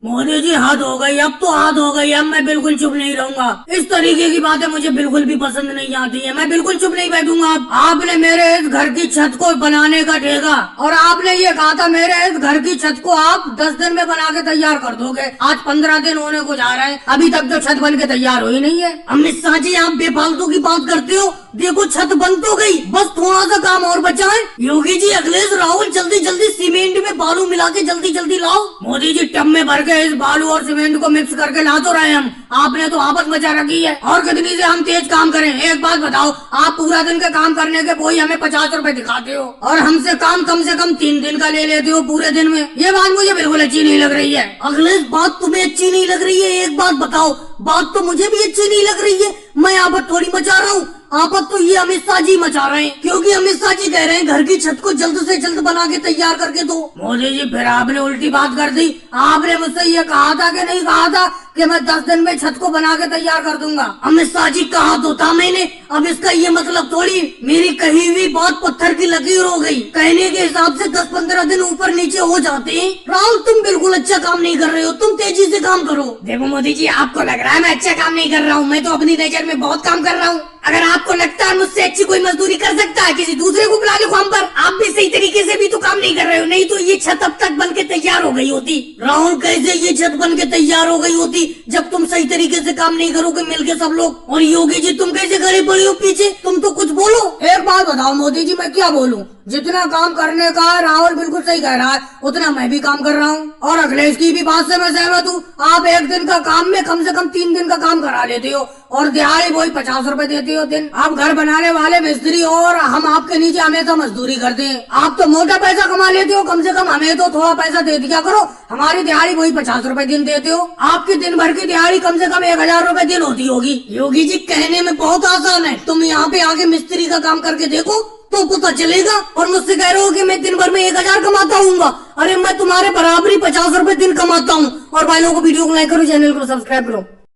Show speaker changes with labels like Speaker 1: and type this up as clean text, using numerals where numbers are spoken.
Speaker 1: मोदी जी हद हो गई, अब तो हद हो गई। अब मैं बिल्कुल चुप नहीं रहूंगा। इस तरीके की बातें मुझे बिल्कुल भी पसंद नहीं आती है। मैं बिल्कुल चुप नहीं बैठूंगा। आपने मेरे इस घर की छत को बनाने का ठेका, और आपने ये कहा था मेरे इस घर की छत को आप 10 दिन में बना के तैयार कर दोगे। आज 15 दिन होने को जा रहे हैं, अभी तक तो छत बन के तैयार हुई नहीं है। अमित शाह जी, आप बेफालतू की बात करते हो। देखो छत बन तो गई, बस थोड़ा सा काम और बचा है। योगी जी, अखिलेश, राहुल, जल्दी जल्दी सीमेंट में बालू मिला के जल्दी जल्दी लाओ। मोदी जी, टब में भर के इस बालू और सीमेंट को मिक्स करके ला तो रहे हम, आपने तो आपस मचा रखी है। और कितनी से हम तेज काम करें? एक बात बताओ, आप पूरा दिन का काम करने के कोई हमें 50 रुपए दिखाते हो, और हमसे काम कम से कम 3 दिन का ले लेते हो पूरे दिन में। ये बात मुझे बिल्कुल अच्छी नहीं लग रही है। अखिलेश, बात तुम्हें अच्छी नहीं लग रही है? एक बात बताओ, बात तो मुझे भी अच्छी नहीं लग रही है। मैं आपत थोड़ी मचा रहा हूँ, आपत तो ये अमित शाह जी मचा रहे हैं, क्योंकि अमित शाह जी कह रहे हैं घर की छत को जल्द से जल्द बना के तैयार करके दो। मोदी जी, फिर आपने उल्टी बात कर दी। आपने मुझसे ये कहा था कि नहीं कहा था कि मैं 10 दिन में छत को बना के तैयार कर दूंगा? अमित शाह जी, कहा तो था मैंने। अब इसका ये मतलब थोड़ी मेरी कही हुई बात पत्थर की लकीर हो गई। कहने के हिसाब से 10-15 दिन ऊपर नीचे हो जाते हैं। राहुल, तुम बिल्कुल अच्छा काम नहीं कर रहे हो, तुम तेजी से काम करो। देखो मोदी जी, आपको लग रहा है मैं अच्छा काम नहीं कर रहा हूँ, मैं तो अपनी नजर में बहुत काम कर रहा हूँ। अगर आपको लगता है मुझसे अच्छी कोई मजदूरी कर सकता है, किसी दूसरे को बुला लो काम पर। आप भी सही तरीके से भी तो काम नहीं कर रहे हो, नहीं तो ये छत अब तक बन के तैयार हो गई होती। राहुल, कैसे ये छत बन के तैयार हो गई होती जब तुम सही तरीके से काम नहीं करोगे मिलके सब लोग? और योगी जी, तुम कैसे खड़े पड़े हो पीछे? तुम तो कुछ बोलो। एक बात बताओ मोदी जी, मैं क्या बोलूं? जितना काम करने का राहुल बिल्कुल सही कह रहा है, उतना मैं भी काम कर रहा हूँ। और अखिलेश की भी बात से मैं सहमत हूँ। आप 1 दिन का काम में कम से कम 3 दिन का काम करा लेते हो, और दिहाड़ी वही 50 रुपए देते हो दिन। आप घर बनाने वाले मिस्त्री हो और हम आपके नीचे हमेशा मजदूरी करते हैं। आप तो मोटा पैसा कमा लेते हो, कम से कम हमें तो थोड़ा पैसा दे दिया करो। हमारी दिहाड़ी वही 50 रुपए दिन देते हो। आपकी दिन भर की दिहाड़ी कम से कम 1000 रुपए दिन होती होगी। योगी जी, कहने में बहुत आसान है, तुम यहाँ पे आके मिस्त्री का काम करके देखो तो पता चलेगा। और मुझसे कह रहे हो कि मैं दिन भर में 1000 कमाता हूँ। अरे मैं तुम्हारे बराबरी 50 रुपए दिन कमाता हूँ। और भाई लोगों को वीडियो को लाइक करो, चैनल को सब्सक्राइब करो।